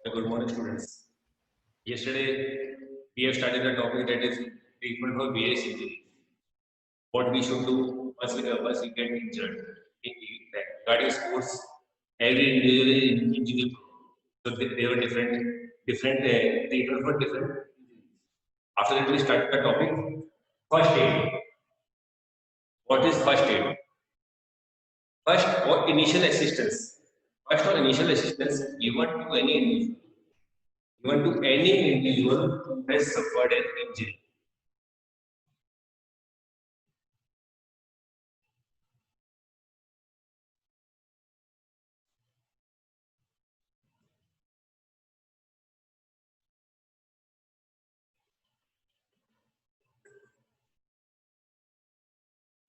Good morning, students. Yesterday, we have started the topic that is treatment for various injuries. What we should do once we get injured. Regarding sports, every individual is injury prone. So they were different treatment for different. After that, we start the topic. First aid. What is first aid? First, what initial assistance? First, or initial assistance given to any individual. Given to any individual who has suffered an injury.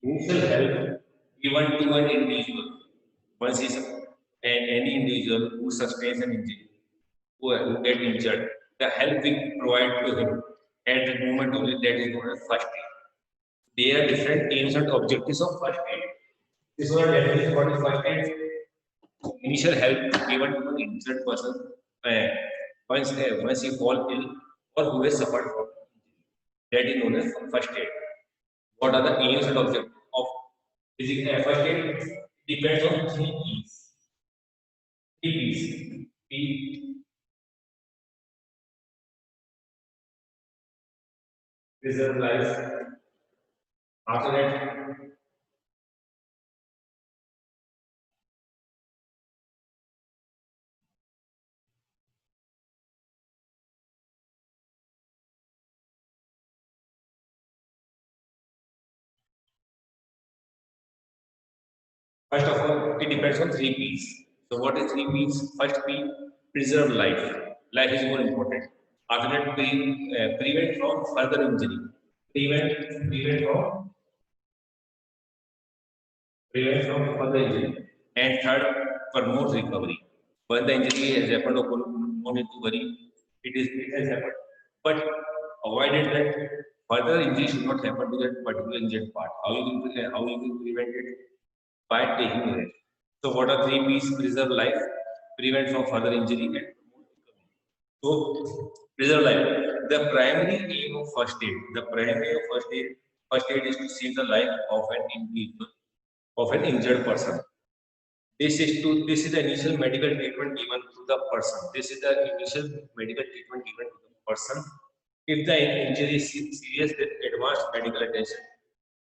Initial help given to an individual once is any individual who sustains an injury, who get injured, the help we provide to him at the moment only that is known as first aid. There are different aims and objectives of first aid. This one definition what is first aid. Initial help given to an injured person uh, once he fall ill or who has suffered from that is known as first aid. What are the aims and objectives of physical first aid? Depends on three P's. Three P's. P, preserve life. After that, first of all, it depends on three P's. So what is three P's? First P, preserve life. Life is more important. After that, prevent from further injury. Prevent from prevent from further injury. And third, promote recovery. When the injury has happened, no need to worry. It has happened. But avoided that further injury should not happen to that particular injured part. How you will prevent it? By taking rest. So what are three P's? Preserve life, prevent from further injury, and promote recovery. So preserve life. The primary aim of first aid. The primary aim of first aid is to save the life of an individual, of an injured person. This is the initial medical treatment given to the person. This is the initial medical treatment given to the person. If the injury is serious, then advanced medical attention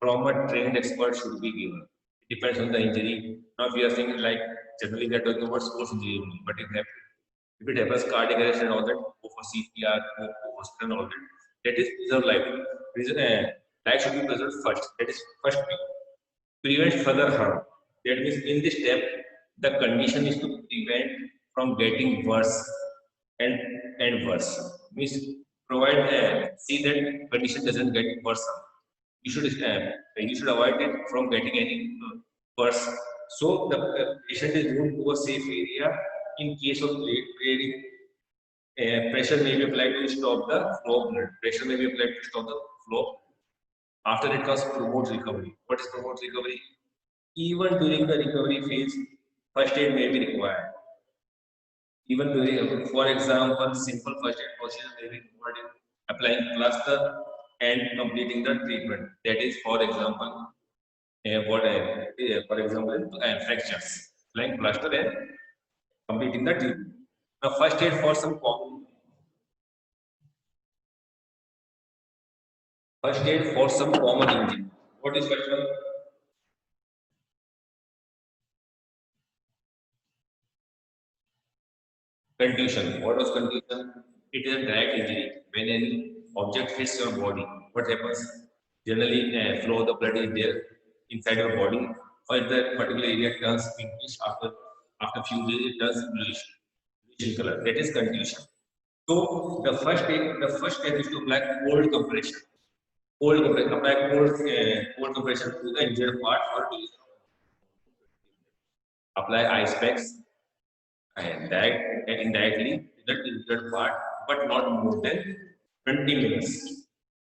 from a trained expert should be given. It depends on the injury. Now we are saying like generally we are talking about sports injury only, but if it happens cardiac arrest and all that, go for CPR, go for hospital and all that. That is preserve life. Life should be preserved first. That is first thing. Prevent further harm. That means in this step, the condition is to prevent from getting worse and worse. Means provide see that condition doesn't get worse. You should avoid it from getting any worse. So the patient is moved to a safe area. In case of bleeding, pressure may be applied to stop the flow of blood. Pressure may be applied to stop the flow. After it comes promote recovery. What is promote recovery? Even during the recovery phase, first aid may be required. Even during, for example, simple first aid procedure may be required in applying plaster and completing the treatment. That is, for example, for example, fractures, applying plaster and completing the treatment. Now, first aid for some common injury. What is first one? Contusion. What was contusion? It is a direct injury. When any object hits your body, what happens? Generally, flow of the blood is there inside your body, or that particular area turns pinkish after few days it turns bluish in color. That is contusion. So the first step is to apply cold compression. Apply cold compression to the injured part for days. Apply ice packs and direct and indirectly to the injured part, but not more than 20 minutes.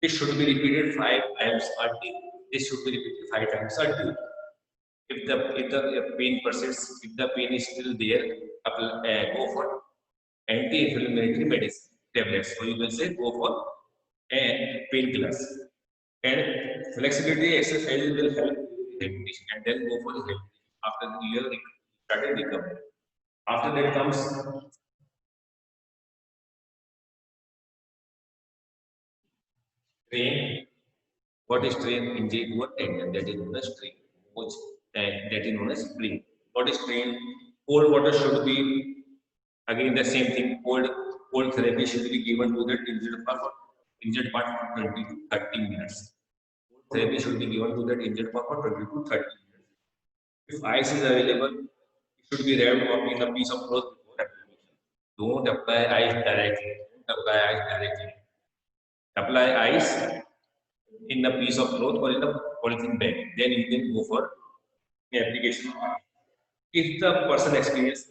This should be repeated 5 times a day. This should be repeated 5 times a day. If the pain persists, if the pain is still there, go for anti-inflammatory medicine tablets. So you can say go for painkillers. And flexibility exercises will help rehabilitation, and then go for rehabilitation after the year started recovery. After that comes strain. What is strain? Injury to a tendon, that is known as strain. Which, that is known as sprain. What is strain? Cold water should be, again the same thing. Cold therapy should be given to the injured part for 20 to 30 minutes. Cold therapy should be given to that injured part for 20 to 30 minutes. If ice is available, it should be wrapped up in a piece of cloth before application. Don't apply ice directly. Don't apply ice directly. Apply ice in a piece of cloth or in a polythene bag. Then you can go for application. If the person experiences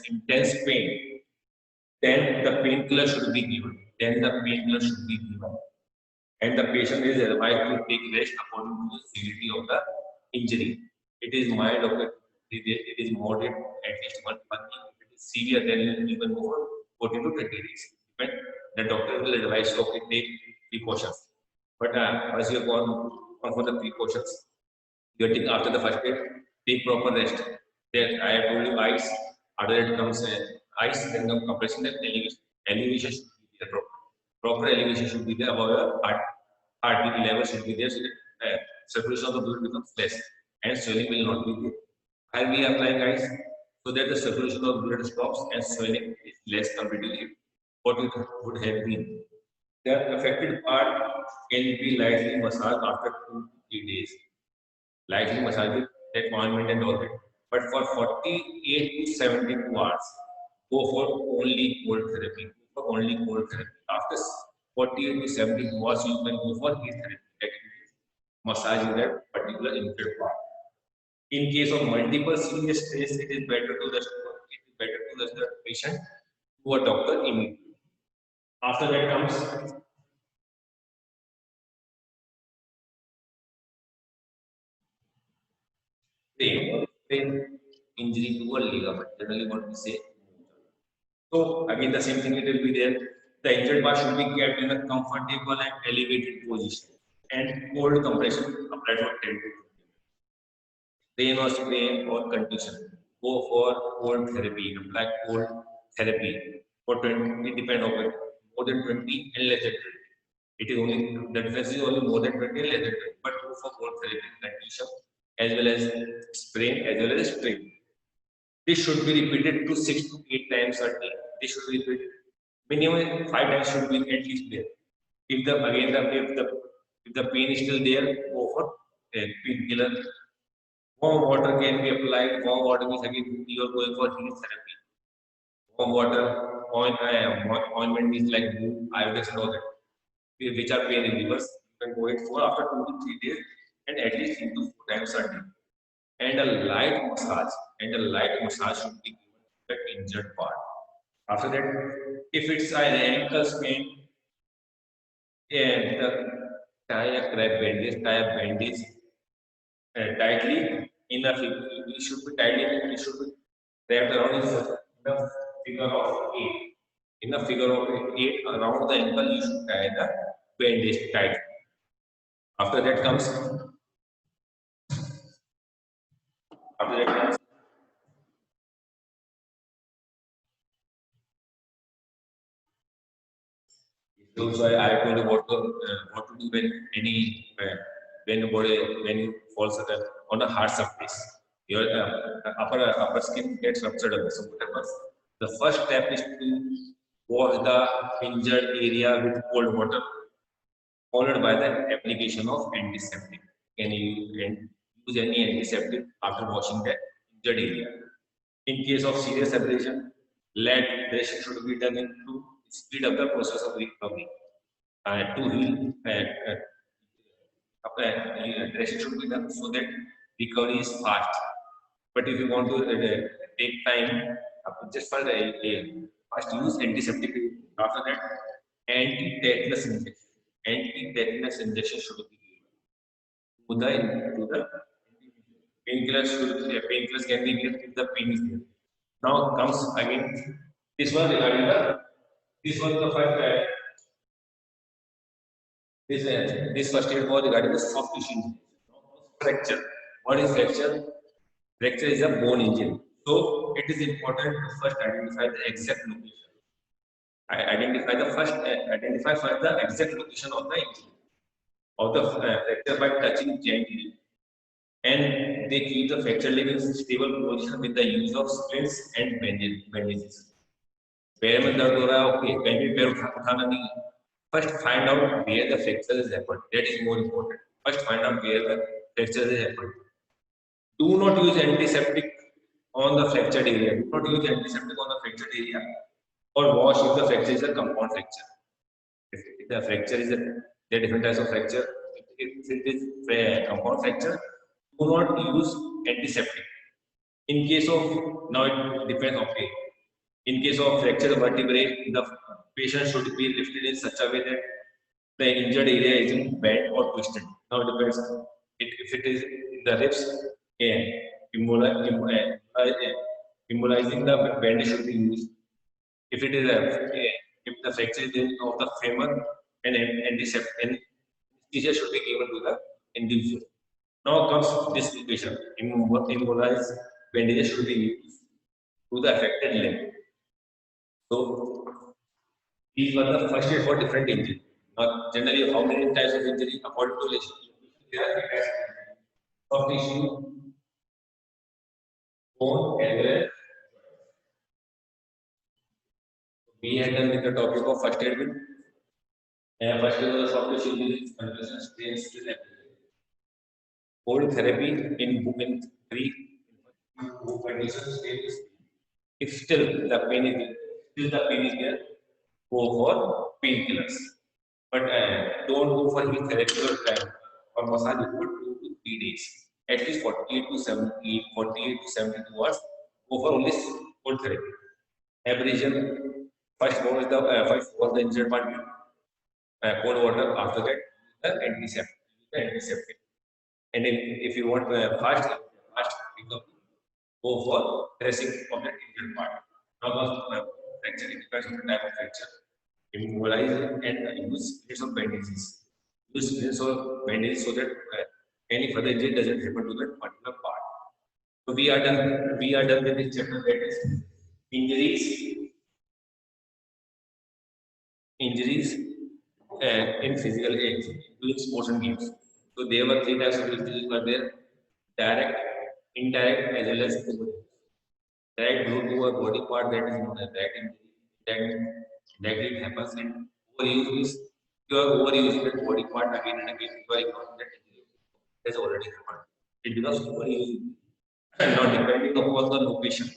intense pain, then the painkiller should be given. And the patient is advised to take rest according to the severity of the injury. It is mild, okay. It is moderate, at least 1 month. If it is severe, then you can go for 14 to 20 days. But the doctor will advise you, okay, take precautions. But as you have gone for the precautions, getting after the first aid, take proper rest. Then I have told you ice, after that comes ice, then comes compression, then elevation. Elevation should be there proper. Proper elevation should be there above your heartbeat level should be there so that circulation of the blood becomes less and swelling will not be there. While we are applying ice, so that the circulation of blood stops and swelling is less comparatively what it would have been. The affected part can be lightly massaged after 2 to 3 days. Lightly massage with that ointment and all that. But for 48 to 72 hours, go for only cold therapy. After 48 to 72 hours, you can go for heat therapy. That means massaging that particular injured part. In case of multiple serious stress, it is better to the patient to a doctor immediately. After that comes sprain injury to a ligament. Generally, what we say. So again, the same thing it will be there. The injured part should be kept in a comfortable and elevated position, and cold compression applied for 10 to 20 minutes. Pain or sprain or contusion, go for cold therapy. Apply cold therapy for 20. It depends on it. More than 20 and less than 20. It is only the difference is only more than 20 and less than 20. But go for cold therapy, contusion, as well as sprain, as well as strain. This should be repeated to 6 to 8 times a day. This should be repeated. Minimum 5 times should be at least there. If the again the if the pain is still there, go for a painkiller. Warm water can be applied. Warm water means again you are going for heat therapy. Warm water, ointment means like blue, iodine and all that, which are pain relievers. You can go it for after 2 to 3 days and at least 3 to 4 times a day. And a light massage should be given to the injured part. After that, if it's an ankle sprain, and tie a bandage tightly in a figure. It should be tightly. It should be wrapped around in a figure of eight. In a figure of eight around the ankle, you should tie the bandage tight. After that comes. After that comes. So I told you what to do when when you fall on a hard surface. Your upper skin gets ruptured. So what happens? The first step is to wash the injured area with cold water, followed by the application of antiseptic. Can you use any antiseptic after washing that injured area? In case of serious abrasion, lead dressing should be done to speed up the process of recovery. To heal, dressing should be done so that recovery is fast. But if you want to take time, just for first use antiseptic. After that, anti-tetanus injection. Anti-tetanus injection should be given to the painkillers. Painkillers can be given if the pain is there. Now comes again this one regarding this was the first this first aid was regarding the soft tissue injury. Fracture. What is fracture? Fracture is a bone injury. So it is important to first identify the exact location. Identify first the exact location of the injury of the fracture by touching gently, and they keep the fracture leg in stable position with the use of splints and bandages. पैर में दर्द हो रहा है, okay, कहीं भी पैर उठाना नहीं है. First find out where the fracture is happened. That is more important. First find out where the fracture is happened. Do not use antiseptic on the fractured area. Do not use antiseptic on the fractured area, or wash if the fracture is a compound fracture. If the fracture is there are different types of fracture. If it is a compound fracture, do not use antiseptic. In case of, now it depends, okay. In case of fractured vertebrae, the patient should be lifted in such a way that the injured area isn't bent or twisted. Now it depends. If it is the ribs, immobilizing the bandage should be used. If it is if the fracture is of the femur, and anesthesia should be given to the individual. Now comes dislocation. Immobilized bandages should be used to the affected leg. So these were the first aid for different injury. Now generally, how many types of injury according to legislation? There are three types of tissue, bone, and we had done with the topic of first aid with first aid was soft tissue injuries, concussion, sprains, still everything. Cold therapy in three conditions stages. If still the pain is there, go for painkillers. But don't go for heat therapy or massage for 2 to 3 days. At least 48 to 72 hours. Go for only cold therapy. Abrasion. First was the injured part. Cold water. After that, the antiseptic. And if you want fast recovery, go for dressing of the injured part. Now, fracture depends on the type of fracture. Immobilize and use splints of bandages. Use splints of bandages so that any further injury doesn't happen to that particular part. So we are done. We are done with this chapter. That is injuries in physical age, doing sports and games. So there were three types of injuries were there: direct, indirect, as well as overuse. Direct due to a body part, that is known as direct injury. That it happens, and overuse is you are overusing that body part again and again. You are ignoring that injury. It has already happened. It becomes overuse. Now depending upon the location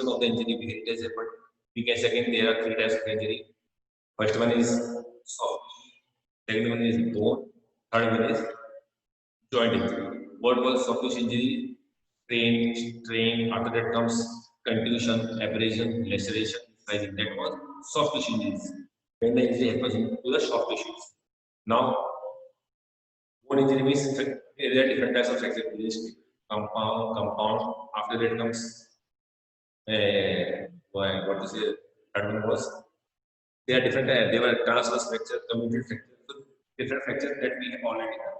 of the injury where it has happened, we can say again there are three types of injury. First one is soft, second one is bone, third one is joint injury. What was soft tissue injury? Strain, after that comes contusion, abrasion, laceration, sizing. That was soft tissue injuries. When the injury happens to the soft tissues. Now, bone injury means there are different types of fracture injuries. Compound. After that comes what to say? Third one was they are different. They were transverse fracture, comminuted fracture. So different fractures that we have already have.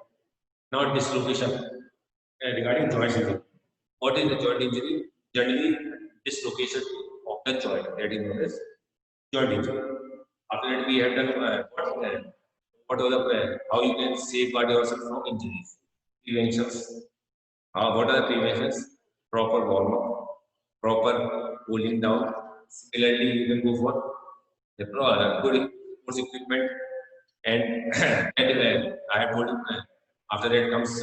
Now dislocation regarding joint injury. What is the joint injury? Generally, dislocation of the joint, that is known as joint injury. After that, we have done what are the how you can safeguard yourself from injuries. Preventions. What are the preventions? Proper warm up, proper cooling down. Similarly, you can go for the good sports equipment, and, and I have told you after that comes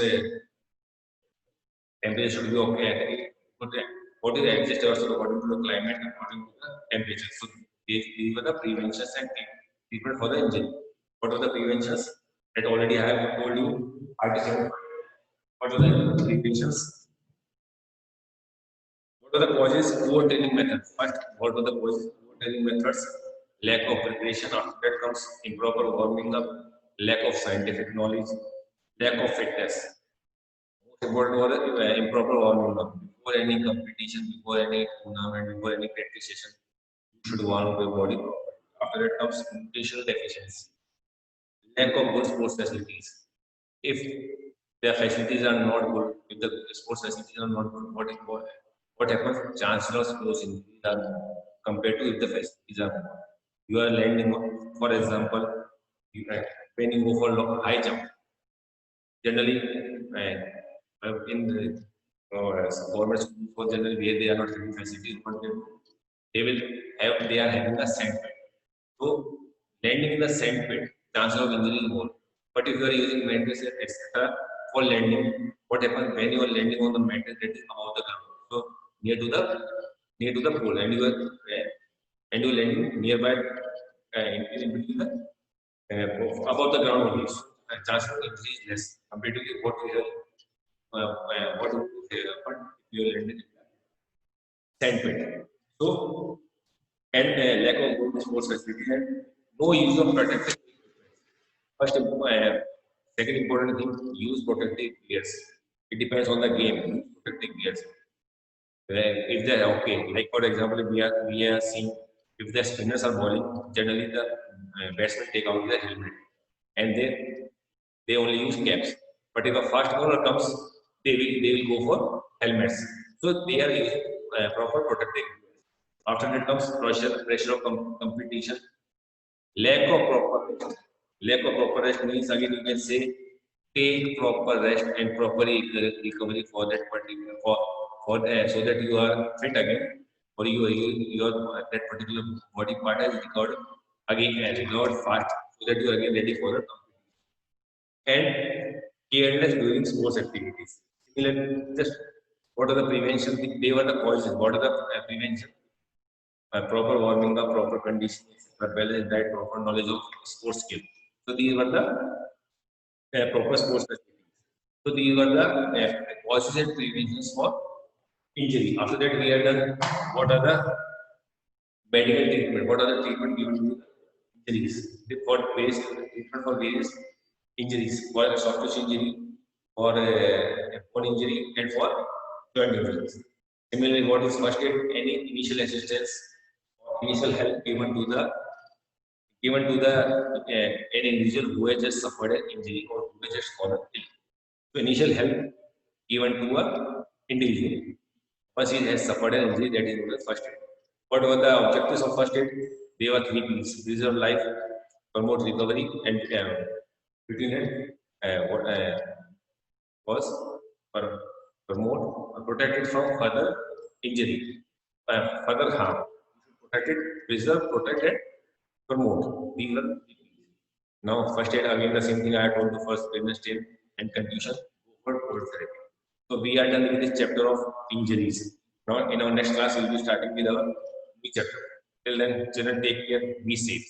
temperature should be okay. What is the adjust yourself according to the climate, according to the temperature. So these were the preventions and treatment for the injury. What are the preventions? That already I have told you. What are the preventions? What are the causes? Poor training methods. First, what are the causes? Poor training methods. Lack of preparation. After that comes improper warming up. Lack of scientific knowledge. Lack of fitness. Most important was improper warming up. before any competition, before any tournament, before any practice session, you should warm up your body properly. After that comes nutritional deficiency, lack of good sports facilities. If the facilities are not good, if the sports facilities are not good, what happens? Chances of sports injuries are more compared to if the facilities are good. You are landing, for example, you, when you go for high jump, generally in the government schools for generally where they are not having facilities, but they will have, they are having a sand pit. So landing in the sand pit, chances of injury is more. But if you are using mattress etc. for landing, what happens when you are landing on the mattress that is above the ground? So near to the pole, and you are landing nearby in between the above the ground only. So, chances of injury is less compared to what we have what but you are landing in the sand pit. So and lack of good sports facilities and no use of protective equipment. First, second important thing, use protective gears. It depends on the game. Use protective gears. If they're okay, like for example, if we are seeing if the spinners are bowling, generally the batsmen take out the helmet and they only use caps. But if a fast bowler comes, they will go for helmets. So they are using proper protective. After that comes pressure of competition, lack of proper rest. Lack of proper rest means again you can say take proper rest and proper recovery for that particular so that you are fit again or your that particular body part has recovered again and recovered fast so that you are again ready for the competition. And careless during sports activities. Similarly, just what are the prevention? They were the causes. What are the prevention? Proper warming up, proper conditioning, balanced diet, proper knowledge of sports skill. So these were the proper sports facilities. So these were the causes and preventions for injury. After that, we are done. What are the medical treatment? What are the treatment given to injuries? For based treatment for various injuries, for soft tissue injury, for bone injury, and for joint injuries. Similarly, what is first aid? Any initial assistance, initial help given to the an individual who has just suffered an injury or who has just fallen ill. So initial help given to a individual. Once he has suffered an injury, that is known as first aid. What were the objectives of first aid? They were three P's: preserve life, promote recovery, and between it what was promote or protect it from further injury, further harm. Protect it, preserve, protect it, promote. These are the three P's. Now, first aid again the same thing I told the first previous stage and confusion. Go for cold therapy. So we are done with this chapter of injuries. Now in our next class we'll be starting with our new chapter. Till then, children, take care, be safe.